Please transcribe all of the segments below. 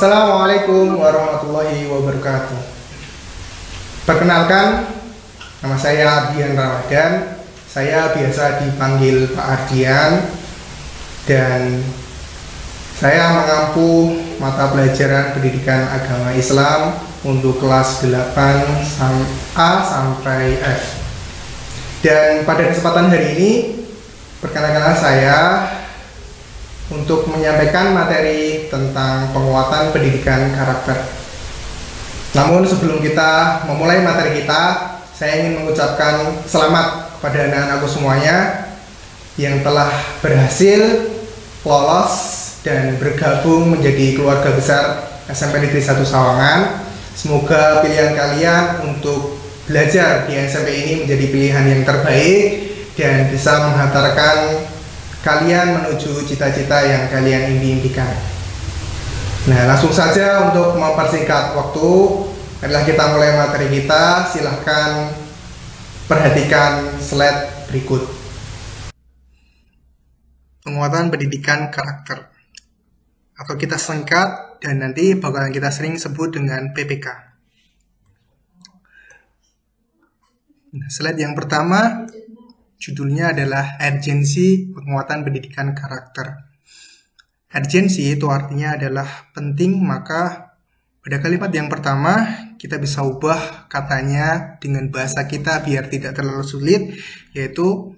Assalamualaikum warahmatullahi wabarakatuh. Perkenalkan, nama saya Ardian Ramadan. Saya biasa dipanggil Pak Ardian dan saya mengampu mata pelajaran pendidikan agama Islam untuk kelas 8A sampai F. Dan pada kesempatan hari ini, perkenalkan saya untuk menyampaikan materi tentang penguatan pendidikan karakter. Namun sebelum kita memulai materi kita, saya ingin mengucapkan selamat kepada anak-anakku semuanya yang telah berhasil lolos dan bergabung menjadi keluarga besar SMP Negeri 1 Sawangan. Semoga pilihan kalian untuk belajar di SMP ini menjadi pilihan yang terbaik dan bisa menghantarkan kalian menuju cita-cita yang kalian impikan. Nah, langsung saja untuk mempersingkat waktu, adalah kita mulai materi kita. Silahkan perhatikan slide berikut. Penguatan pendidikan karakter, atau kita singkat dan nanti bakalan kita sering sebut dengan PPK. Nah, slide yang pertama judulnya adalah urgensi penguatan pendidikan karakter. Urgensi itu artinya adalah penting, maka pada kalimat yang pertama kita bisa ubah katanya dengan bahasa kita biar tidak terlalu sulit, yaitu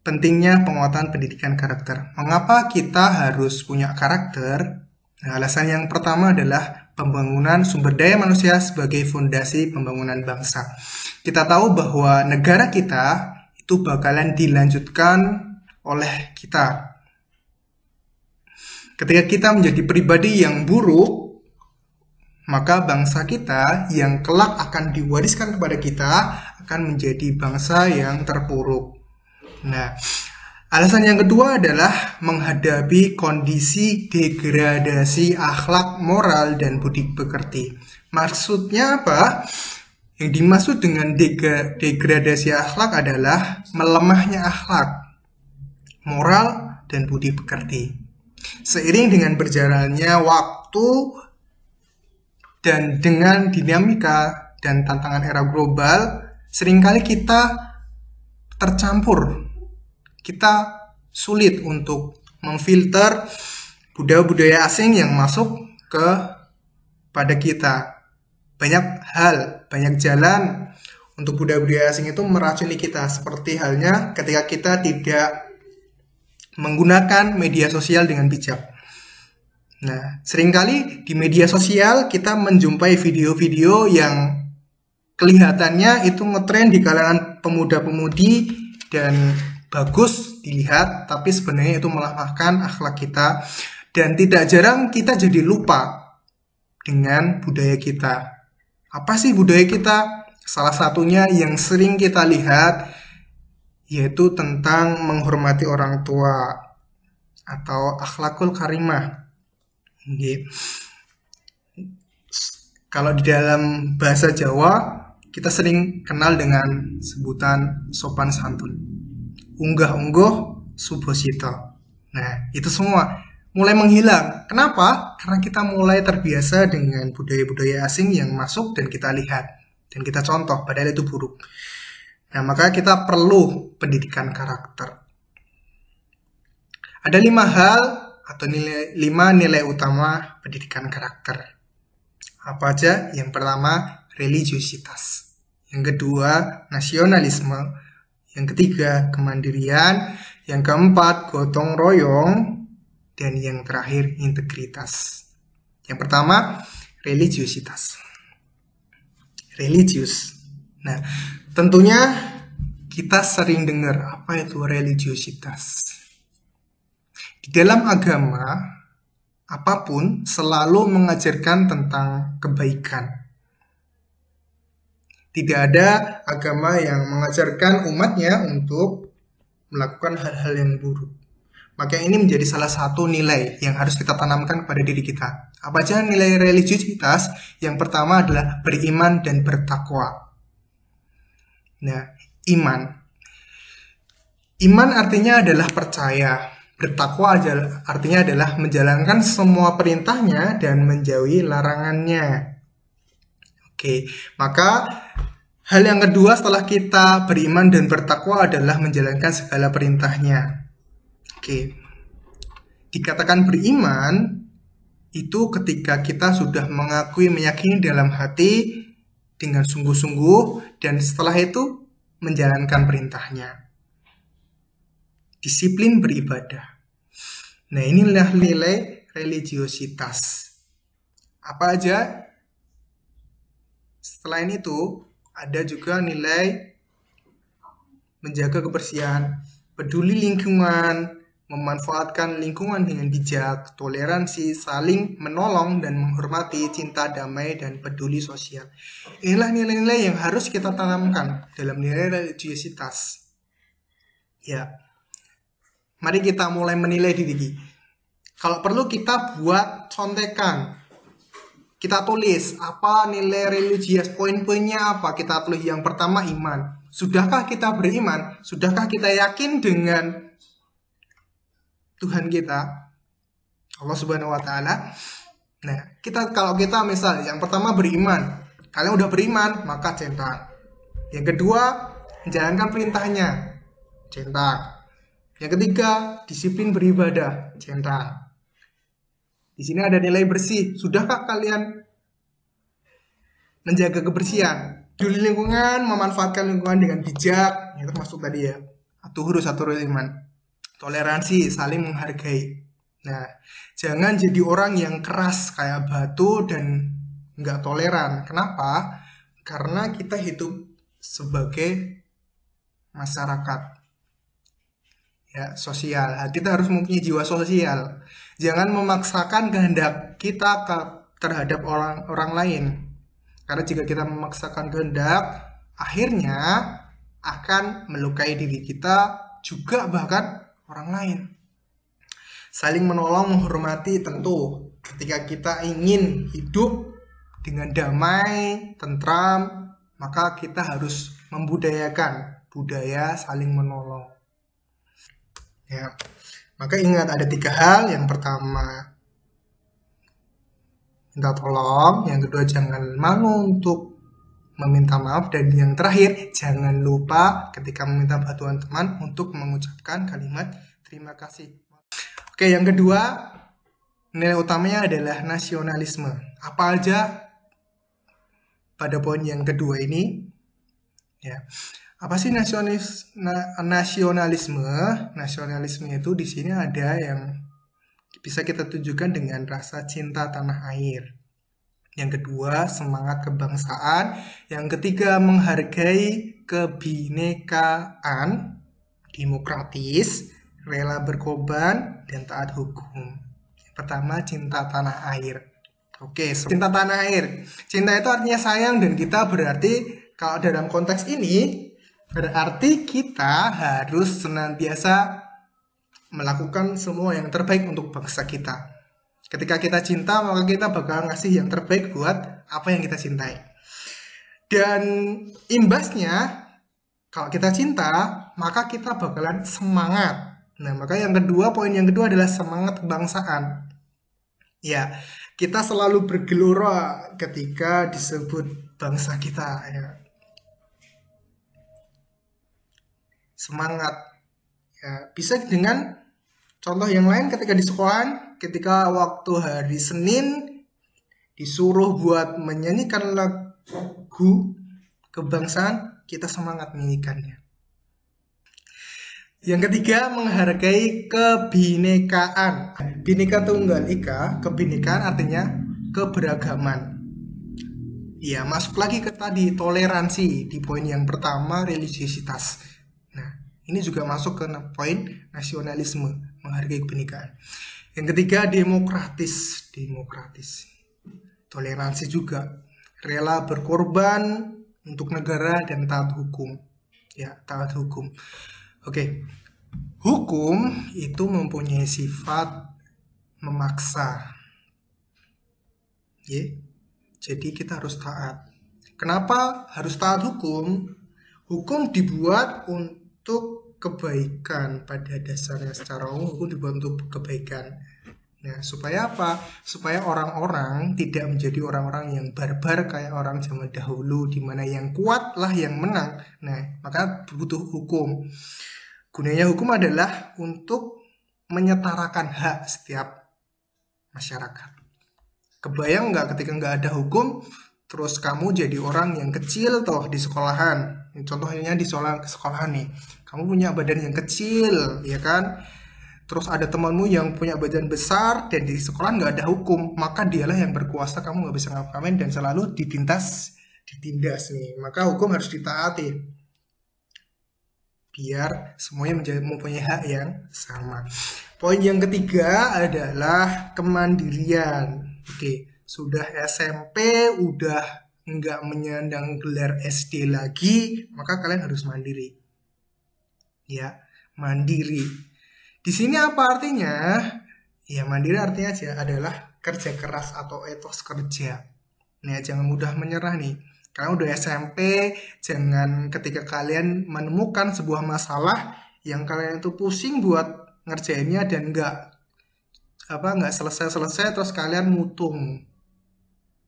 pentingnya penguatan pendidikan karakter. Mengapa kita harus punya karakter? Nah, alasan yang pertama adalah pembangunan sumber daya manusia sebagai fondasi pembangunan bangsa. Kita tahu bahwa negara kita itu bakalan dilanjutkan oleh kita. Ketika kita menjadi pribadi yang buruk, maka bangsa kita yang kelak akan diwariskan kepada kita akan menjadi bangsa yang terpuruk. Nah, alasan yang kedua adalah menghadapi kondisi degradasi akhlak, moral, dan budi pekerti. Maksudnya apa? Yang dimaksud dengan degradasi akhlak adalah melemahnya akhlak, moral, dan budi pekerti. Seiring dengan berjalannya waktu dan dengan dinamika dan tantangan era global, seringkali kita tercampur. Kita sulit untuk memfilter budaya-budaya asing yang masuk pada kita. Banyak hal, banyak jalan untuk budaya-budaya asing itu meracuni kita, seperti halnya ketika kita tidak menggunakan media sosial dengan bijak. Nah, seringkali di media sosial kita menjumpai video-video yang kelihatannya itu ngetren di kalangan pemuda-pemudi dan bagus dilihat, tapi sebenarnya itu melemahkan akhlak kita, dan tidak jarang kita jadi lupa dengan budaya kita. Apa sih budaya kita? Salah satunya yang sering kita lihat yaitu tentang menghormati orang tua atau akhlakul karimah. Kalau di dalam bahasa Jawa kita sering kenal dengan sebutan sopan santun, unggah-ungguh subhosito. Nah, itu semua mulai menghilang. Kenapa? Karena kita mulai terbiasa dengan budaya-budaya asing yang masuk dan kita lihat dan kita contoh, padahal itu buruk. Nah, maka kita perlu pendidikan karakter. Ada 5 hal atau 5 nilai utama pendidikan karakter. Apa aja? Yang pertama, religiusitas. Yang kedua, nasionalisme. Yang ketiga, kemandirian. Yang keempat, gotong royong. Dan yang terakhir, integritas. Yang pertama, religiusitas. Religius. Nah, tentunya kita sering dengar apa itu religiusitas. Di dalam agama, apapun selalu mengajarkan tentang kebaikan. Tidak ada agama yang mengajarkan umatnya untuk melakukan hal-hal yang buruk. Maka ini menjadi salah satu nilai yang harus kita tanamkan kepada diri kita. Apa aja nilai religiusitas? Yang pertama adalah beriman dan bertakwa. Nah, iman. Iman artinya adalah percaya Bertakwa artinya adalah menjalankan semua perintahnya dan menjauhi larangannya. Oke, maka hal yang kedua setelah kita beriman dan bertakwa adalah menjalankan segala perintahnya. Oke, dikatakan beriman itu ketika kita sudah mengakui, meyakini dalam hati dengan sungguh-sungguh dan setelah itu menjalankan perintahnya. Disiplin beribadah. Nah, inilah nilai religiositas. Apa aja? Selain itu, ada juga nilai menjaga kebersihan, peduli lingkungan, memanfaatkan lingkungan dengan bijak, toleransi, saling menolong dan menghormati, cinta damai, dan peduli sosial. Inilah nilai-nilai yang harus kita tanamkan dalam nilai religiositas. Ya, mari kita mulai menilai diri. Kalau perlu kita buat contekan. Kita tulis apa nilai religius, poin-poinnya apa. Kita tulis yang pertama iman. Sudahkah kita beriman? Sudahkah kita yakin dengan Tuhan kita, Allah Subhanahu wa Ta'ala? Nah, kalau kita misal yang pertama beriman, kalian udah beriman, maka centang. Yang kedua, menjalankan perintahnya, centang. Yang ketiga, disiplin beribadah, centang. Di sini ada nilai bersih. Sudahkah kalian menjaga kebersihan? Peduli lingkungan, memanfaatkan lingkungan dengan bijak, itu termasuk tadi ya. Atur iman. Toleransi, saling menghargai. Nah, jangan jadi orang yang keras kayak batu dan nggak toleran. Kenapa? Karena kita hidup sebagai masyarakat ya, sosial. Kita harus mempunyai jiwa sosial. Jangan memaksakan kehendak kita terhadap orang lain. Karena jika kita memaksakan kehendak, akhirnya akan melukai diri kita juga bahkan orang lain. Saling menolong, menghormati tentu. Ketika kita ingin hidup dengan damai, tentram, maka kita harus membudayakan budaya saling menolong. Ya, maka ingat ada 3 hal. Yang pertama, minta tolong. Yang kedua, jangan malu untuk meminta maaf. Dan yang terakhir, jangan lupa ketika meminta bantuan teman untuk mengucapkan kalimat terima kasih. Oke, yang kedua, nilai utamanya adalah nasionalisme. Apa aja pada poin yang kedua ini? Ya. Apa sih nasionalisme? Nasionalisme itu di sini ada yang bisa kita tunjukkan dengan rasa cinta tanah air. Yang kedua, semangat kebangsaan. Yang ketiga, menghargai kebinekaan, demokratis, rela berkorban, dan taat hukum. Yang pertama, cinta tanah air. Oke, cinta tanah air. Cinta itu artinya sayang, dan kita berarti kalau dalam konteks ini berarti kita harus senantiasa melakukan semua yang terbaik untuk bangsa kita. Ketika kita cinta, maka kita bakal ngasih yang terbaik buat apa yang kita cintai. Dan imbasnya, kalau kita cinta, maka kita bakalan semangat. Nah, maka poin yang kedua adalah semangat kebangsaan. Ya, kita selalu bergelora ketika disebut bangsa kita. Ya. Semangat. Ya, bisa dengan contoh yang lain ketika di sekolahan, ketika waktu hari Senin disuruh buat menyanyikan lagu kebangsaan, kita semangat menyanyikannya. Yang ketiga, menghargai kebinekaan. Bhinneka Tunggal Ika, kebinekaan artinya keberagaman. Ya, masuk lagi ke tadi toleransi di poin yang pertama, religiositas. Nah, ini juga masuk ke poin nasionalisme, menghargai kebinekaan. Yang ketiga, demokratis. Toleransi juga, rela berkorban untuk negara dan taat hukum. Ya, taat hukum. Oke. Hukum itu mempunyai sifat memaksa. Ya. Jadi kita harus taat. Kenapa harus taat hukum? Hukum dibuat untuk kebaikan pada dasarnya. Secara umum hukum dibuat untuk kebaikan. Nah, supaya apa? Supaya orang-orang tidak menjadi orang-orang yang barbar kayak orang zaman dahulu, di mana yang kuat lah yang menang. Nah, maka butuh hukum. Gunanya hukum adalah untuk menyetarakan hak setiap masyarakat. Kebayang nggak ketika nggak ada hukum, terus kamu jadi orang yang kecil toh di sekolahan. Contohnya di sekolahan nih, kamu punya badan yang kecil, ya kan? Terus ada temanmu yang punya badan besar dan di sekolah nggak ada hukum, maka dialah yang berkuasa, kamu nggak bisa ngapa-ngapain dan selalu ditindas nih. Maka hukum harus ditaati biar semuanya mempunyai hak yang sama. Poin yang ketiga adalah kemandirian. Oke, sudah SMP, udah nggak menyandang gelar SD lagi, maka kalian harus mandiri. Ya, mandiri. Di sini apa artinya? Ya, mandiri artinya adalah kerja keras atau etos kerja. Nah, jangan mudah menyerah nih. Kalian udah SMP, jangan ketika kalian menemukan sebuah masalah yang kalian itu pusing buat ngerjainnya dan nggak selesai terus kalian mutung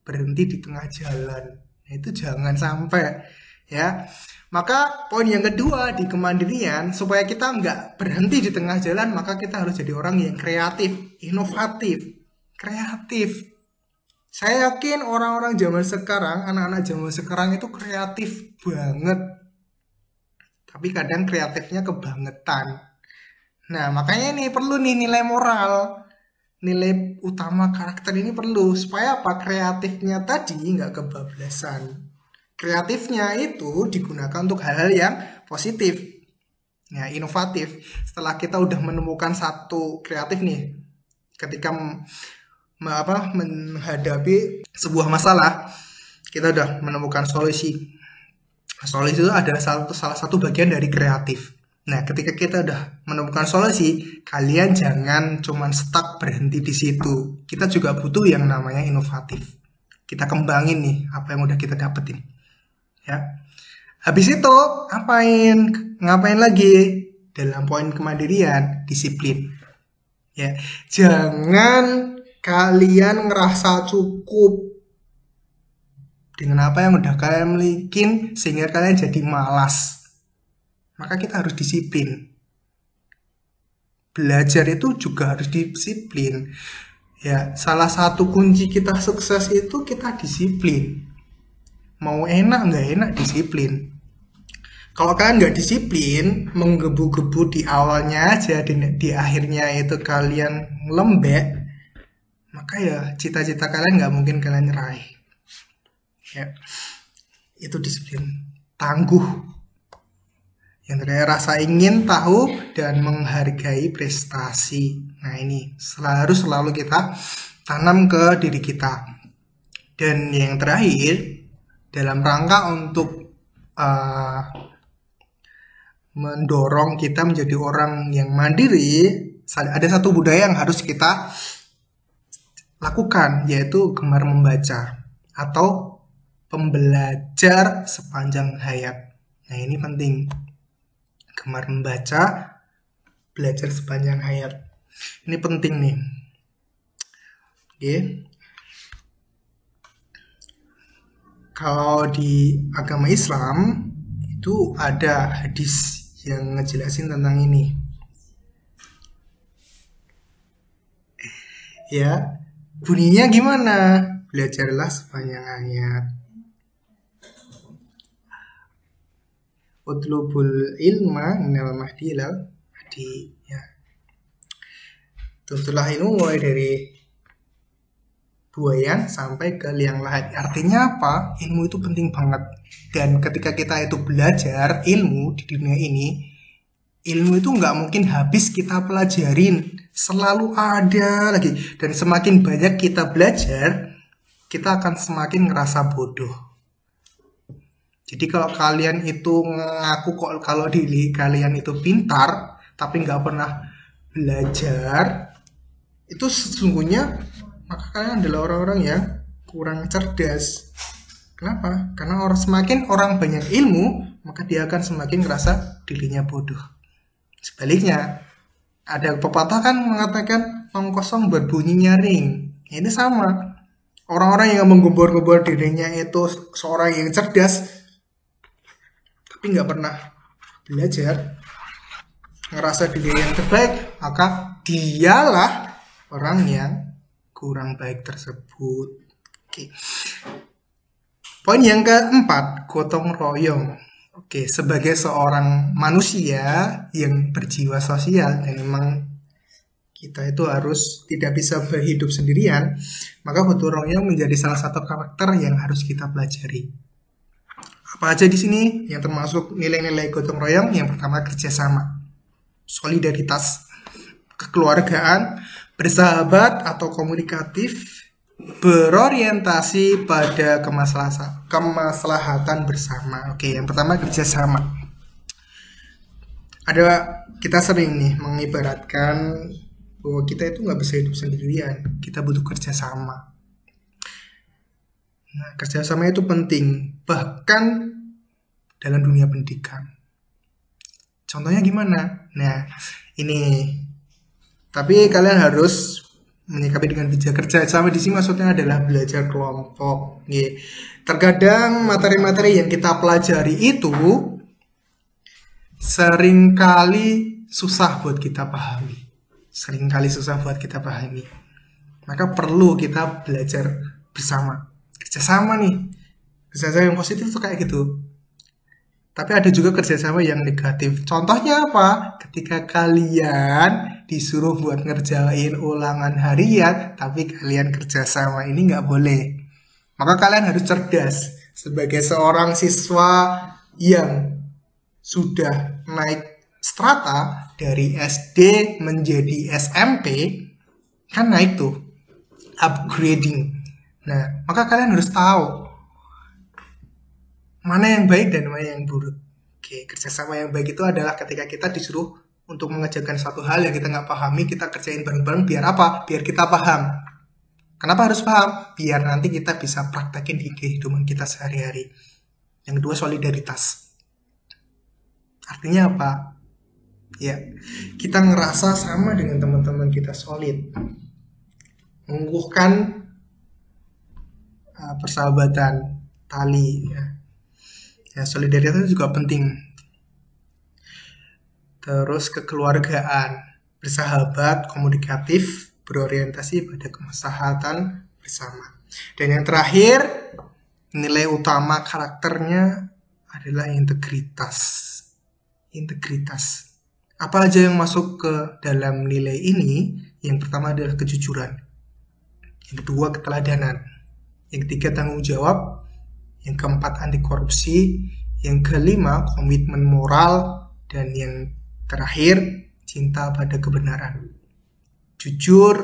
berhenti di tengah jalan. Nah, itu jangan sampai, ya. Maka poin yang kedua di kemandirian, supaya kita nggak berhenti di tengah jalan, maka kita harus jadi orang yang kreatif, inovatif, kreatif. Saya yakin orang-orang zaman sekarang, anak-anak zaman sekarang itu kreatif banget. Tapi kadang kreatifnya kebangetan. Nah, makanya ini perlu nih nilai moral. Nilai utama karakter ini perlu. Supaya apa? Kreatifnya tadi nggak kebablasan. Kreatifnya itu digunakan untuk hal-hal yang positif, ya, inovatif. Setelah kita udah menemukan satu kreatif nih, ketika menghadapi sebuah masalah, kita udah menemukan solusi. Solusi itu adalah salah satu bagian dari kreatif. Nah, ketika kita udah menemukan solusi, kalian jangan cuman stuck berhenti di situ. Kita juga butuh yang namanya inovatif. Kita kembangin nih apa yang udah kita dapetin. Ya, habis itu ngapain lagi? Dalam poin kemandirian, disiplin. Ya, jangan kalian ngerasa cukup dengan apa yang udah kalian miliki sehingga kalian jadi malas. Maka kita harus disiplin. Belajar itu juga harus disiplin. Ya, salah satu kunci kita sukses itu kita disiplin. Mau enak nggak enak disiplin. Kalau kalian nggak disiplin, menggebu-gebu di awalnya aja, di akhirnya itu kalian lembek, maka ya cita-cita kalian nggak mungkin kalian raih. Ya, itu disiplin. Tangguh. Yang terakhir, rasa ingin tahu dan menghargai prestasi. Nah, ini harus selalu kita tanam ke diri kita. Dan yang terakhir, dalam rangka untuk mendorong kita menjadi orang yang mandiri, ada satu budaya yang harus kita lakukan, yaitu gemar membaca atau pembelajar sepanjang hayat. Nah, ini penting. Gemar membaca, belajar sepanjang hayat. Ini penting nih. Oke. Kalau di agama Islam itu ada hadis yang ngejelasin tentang ini. Ya, bunyinya gimana? Belajarlah sepanjang hayat. Utlubul ilma minal mahdi ilal mahdi. Ya. Tuntulah ilmu mulai dari buayan sampai ke liang lahat. Artinya apa? Ilmu itu penting banget. Dan ketika kita itu belajar ilmu di dunia ini, ilmu itu nggak mungkin habis kita pelajarin. Selalu ada lagi. Dan semakin banyak kita belajar, kita akan semakin ngerasa bodoh. Jadi kalau kalian itu ngaku kalau diri kalian itu pintar, tapi nggak pernah belajar, itu sesungguhnya maka kalian adalah orang-orang yang kurang cerdas. Kenapa? Karena semakin orang banyak ilmu, maka dia akan semakin ngerasa dirinya bodoh. Sebaliknya, ada pepatah kan mengatakan tong kosong berbunyi nyaring. Ini sama. Orang-orang yang menggembor-gembor dirinya itu seorang yang cerdas, tapi nggak pernah belajar, ngerasa diri yang terbaik, maka dialah orang yang kurang baik tersebut. Oke. Poin yang keempat, gotong royong. Oke, sebagai seorang manusia yang berjiwa sosial dan memang kita itu harus tidak bisa berhidup sendirian, maka gotong royong menjadi salah satu karakter yang harus kita pelajari. Apa aja di sini yang termasuk nilai-nilai gotong royong? Yang pertama, kerjasama, solidaritas, kekeluargaan, bersahabat atau komunikatif, berorientasi pada kemaslahatan bersama. Oke, yang pertama kerjasama. Kita sering nih mengibaratkan bahwa kita itu nggak bisa hidup sendirian, kita butuh kerjasama. Nah, kerjasama itu penting, bahkan dalam dunia pendidikan. Contohnya gimana? Nah, ini. Tapi kalian harus menyikapi dengan bijak. Kerjasama di sini maksudnya adalah belajar kelompok. Terkadang materi-materi yang kita pelajari itu seringkali susah buat kita pahami. Maka perlu kita belajar bersama. Kerjasama nih. Kerjasama yang positif tuh kayak gitu. Tapi ada juga kerjasama yang negatif. Contohnya apa? Ketika kalian disuruh buat ngerjain ulangan harian, tapi kalian kerjasama, ini nggak boleh. Maka kalian harus cerdas. Sebagai seorang siswa yang sudah naik strata dari SD menjadi SMP, kan naik tuh, upgrading. Nah, maka kalian harus tahu mana yang baik dan mana yang buruk. Oke, kerjasama yang baik itu adalah ketika kita disuruh untuk mengerjakan suatu hal yang kita nggak pahami, kita kerjain bareng-bareng. Biar apa? Biar kita paham. Kenapa harus paham? Biar nanti kita bisa praktekin di kehidupan kita sehari-hari. Yang kedua, solidaritas. Artinya apa? Ya, kita ngerasa sama dengan teman-teman kita, solid. Mengukuhkan persahabatan, tali, ya, solidaritas juga penting. Terus kekeluargaan, bersahabat, komunikatif, berorientasi pada kemaslahatan bersama. Dan yang terakhir, nilai utama karakternya adalah integritas. Apa aja yang masuk ke dalam nilai ini? Yang pertama adalah kejujuran. Yang kedua, keteladanan. Yang ketiga, tanggung jawab. Yang keempat, anti korupsi. Yang kelima, komitmen moral. Dan yang terakhir, cinta pada kebenaran. Jujur,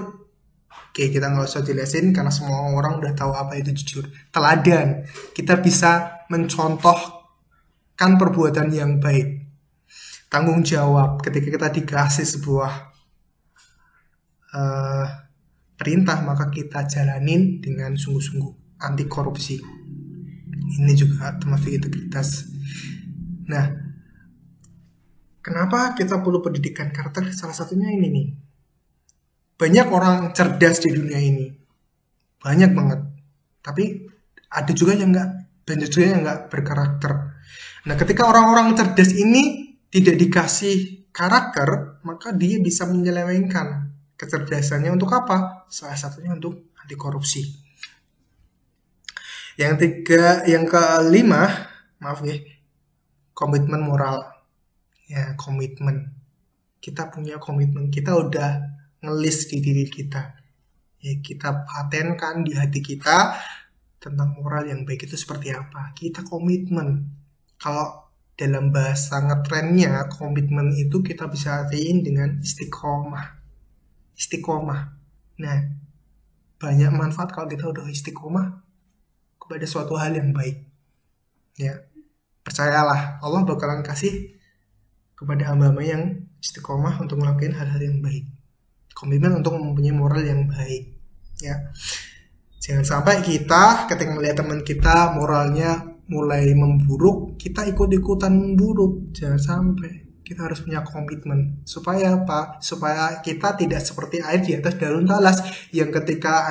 oke, kita nggak usah jelasin karena semua orang udah tahu apa itu jujur. Teladan, kita bisa mencontohkan perbuatan yang baik. Tanggung jawab, ketika kita dikasih sebuah perintah, maka kita jalanin dengan sungguh-sungguh. Anti korupsi, ini juga termasuk integritas. Nah, kenapa kita perlu pendidikan karakter? Salah satunya ini nih. Banyak orang cerdas di dunia ini. Banyak banget. Tapi ada juga yang nggak berkarakter. Nah, ketika orang-orang cerdas ini tidak dikasih karakter, maka dia bisa menyelewengkan kecerdasannya untuk apa? Salah satunya untuk anti korupsi. Yang kelima, komitmen moral. Ya, komitmen. Kita punya komitmen, kita udah ngelis di diri kita. Ya, kita patenkan di hati kita tentang moral yang baik itu seperti apa. Kita komitmen. Kalau dalam bahasa ngetrennya, komitmen itu kita bisa artiin dengan istiqomah. Nah, banyak manfaat kalau kita udah istiqomah kepada suatu hal yang baik. Ya, percayalah, Allah bakalan kasih kepada hamba-hamba yang istiqomah untuk melakukan hal-hal yang baik. Komitmen untuk mempunyai moral yang baik. Ya, jangan sampai kita ketika melihat teman kita moralnya mulai memburuk, kita ikut-ikutan memburuk. Jangan sampai. kita harus punya komitmen. Supaya apa? Supaya kita tidak seperti air di atas daun talas yang ketika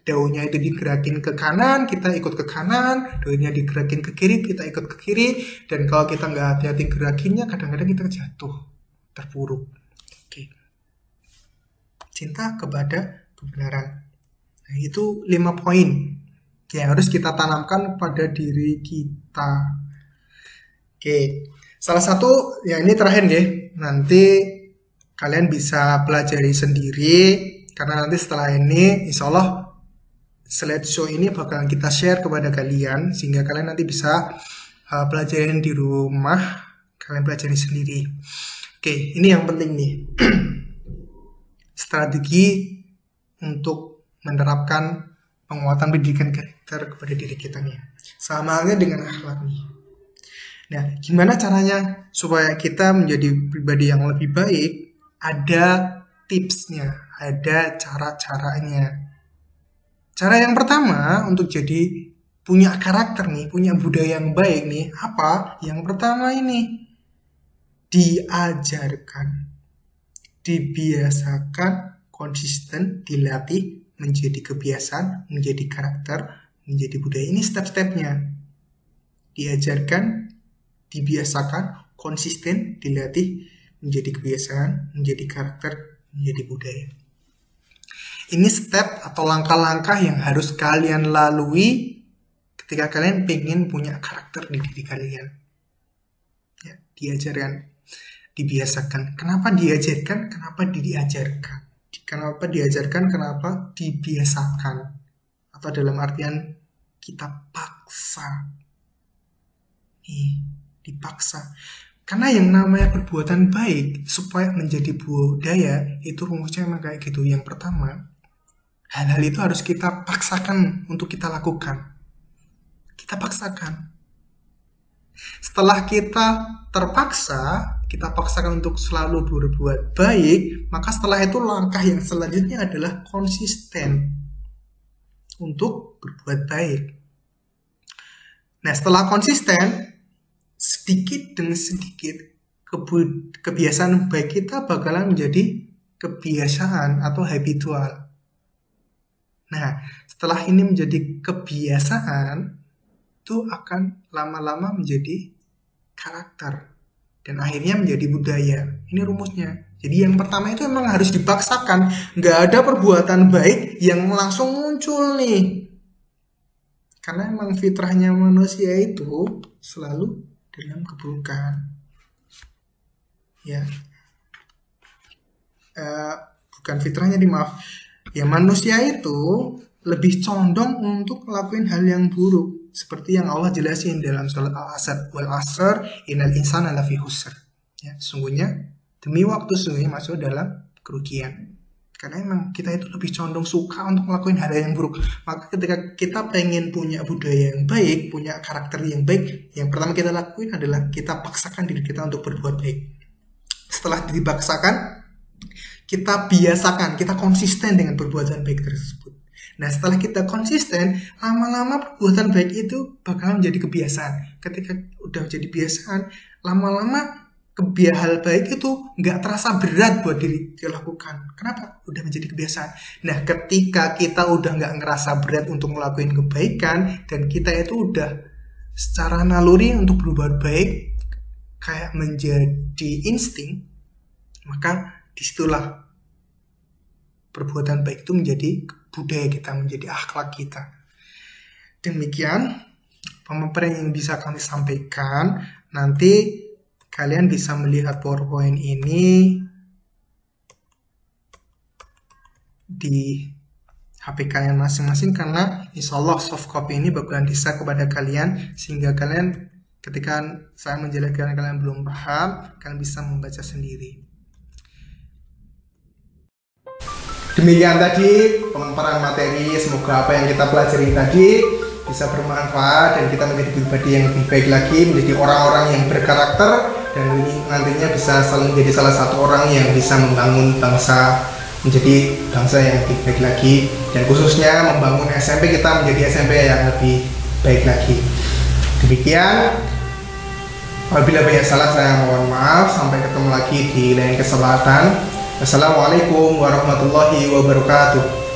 daunnya itu digerakin ke kanan, kita ikut ke kanan, daunnya digerakin ke kiri, kita ikut ke kiri, dan kalau kita nggak hati-hati gerakinnya, kadang-kadang kita jatuh, terpuruk. Oke. Cinta kepada kebenaran. Nah, itu 5 poin yang harus kita tanamkan pada diri kita. Oke. Salah satu, yang ini terakhir ya, nanti kalian bisa pelajari sendiri, karena nanti setelah ini, insya Allah, slideshow ini bakalan kita share kepada kalian sehingga kalian nanti bisa pelajarin di rumah, kalian pelajari sendiri. Oke, ini yang penting nih. Strategi untuk menerapkan penguatan pendidikan karakter kepada diri kita nih. Sama halnya dengan akhlak nih. Nah, gimana caranya supaya kita menjadi pribadi yang lebih baik? Ada tipsnya, ada cara-caranya. Cara yang pertama untuk jadi punya karakter nih, punya budaya yang baik nih, apa? Yang pertama ini, diajarkan, dibiasakan, konsisten, dilatih, menjadi kebiasaan, menjadi karakter, menjadi budaya. Ini step-stepnya. Diajarkan, dibiasakan, konsisten, dilatih, menjadi kebiasaan, menjadi karakter, menjadi budaya. Ini step atau langkah-langkah yang harus kalian lalui ketika kalian pengen punya karakter di diri kalian. Ya, diajarkan, dibiasakan. Kenapa diajarkan? Kenapa diajarkan? Kenapa diajarkan? Kenapa dibiasakan? Atau dalam artian kita paksa. Nih, dipaksa. Karena yang namanya perbuatan baik supaya menjadi budaya itu rumusnya memang kayak gitu. Yang pertama, hal-hal itu harus kita paksakan untuk kita lakukan. Kita paksakan. Setelah kita terpaksa, kita paksakan untuk selalu berbuat baik, maka setelah itu langkah yang selanjutnya adalah konsisten untuk berbuat baik. Nah, setelah konsisten, sedikit demi sedikit kebiasaan baik kita bakalan menjadi kebiasaan atau habitual. Nah, setelah ini menjadi kebiasaan, itu akan lama-lama menjadi karakter. Dan akhirnya menjadi budaya. Ini rumusnya. Jadi yang pertama itu memang harus dipaksakan. Nggak ada perbuatan baik yang langsung muncul nih. Karena memang fitrahnya manusia itu selalu dalam keburukan. Ya. Bukan fitrahnya, maaf. Ya, manusia itu lebih condong untuk ngelakuin hal yang buruk, seperti yang Allah jelasin dalam surat Al-Asr, wal asr innal insana lafi khusr. Ya, sungguhnya demi waktu sungguhnya masuk dalam kerugian. Karena emang kita itu lebih condong suka untuk ngelakuin hal yang buruk. Maka ketika kita pengen punya budaya yang baik, punya karakter yang baik, yang pertama kita lakuin adalah kita paksakan diri kita untuk berbuat baik. Setelah dipaksakan, kita biasakan, kita konsisten dengan perbuatan baik tersebut. Nah, setelah kita konsisten, lama-lama perbuatan baik itu bakal menjadi kebiasaan. Ketika udah menjadi kebiasaan, lama-lama hal baik itu nggak terasa berat buat diri dilakukan. Kenapa? Udah menjadi kebiasaan. Nah, ketika kita udah nggak ngerasa berat untuk ngelakuin kebaikan, dan kita itu udah secara naluri untuk berbuat baik, kayak menjadi insting, maka disitulah perbuatan baik itu menjadi budaya kita, menjadi akhlak kita. Demikian pemaparan yang bisa kami sampaikan. Nanti kalian bisa melihat PowerPoint ini di HP kalian masing-masing, karena insya Allah soft copy ini bakalan bisa kepada kalian, sehingga kalian ketika saya menjelaskan kalian belum paham, kalian bisa membaca sendiri. Demikian tadi pemaparan materi. Semoga apa yang kita pelajari tadi bisa bermanfaat dan kita menjadi pribadi yang lebih baik lagi, menjadi orang-orang yang berkarakter, dan nantinya bisa selalu menjadi salah satu orang yang bisa membangun bangsa menjadi bangsa yang lebih baik lagi, dan khususnya membangun SMP kita menjadi SMP yang lebih baik lagi. Demikian, Apabila banyak salah saya mohon maaf. Sampai ketemu lagi di lain kesempatan. Assalamualaikum warahmatullahi wabarakatuh.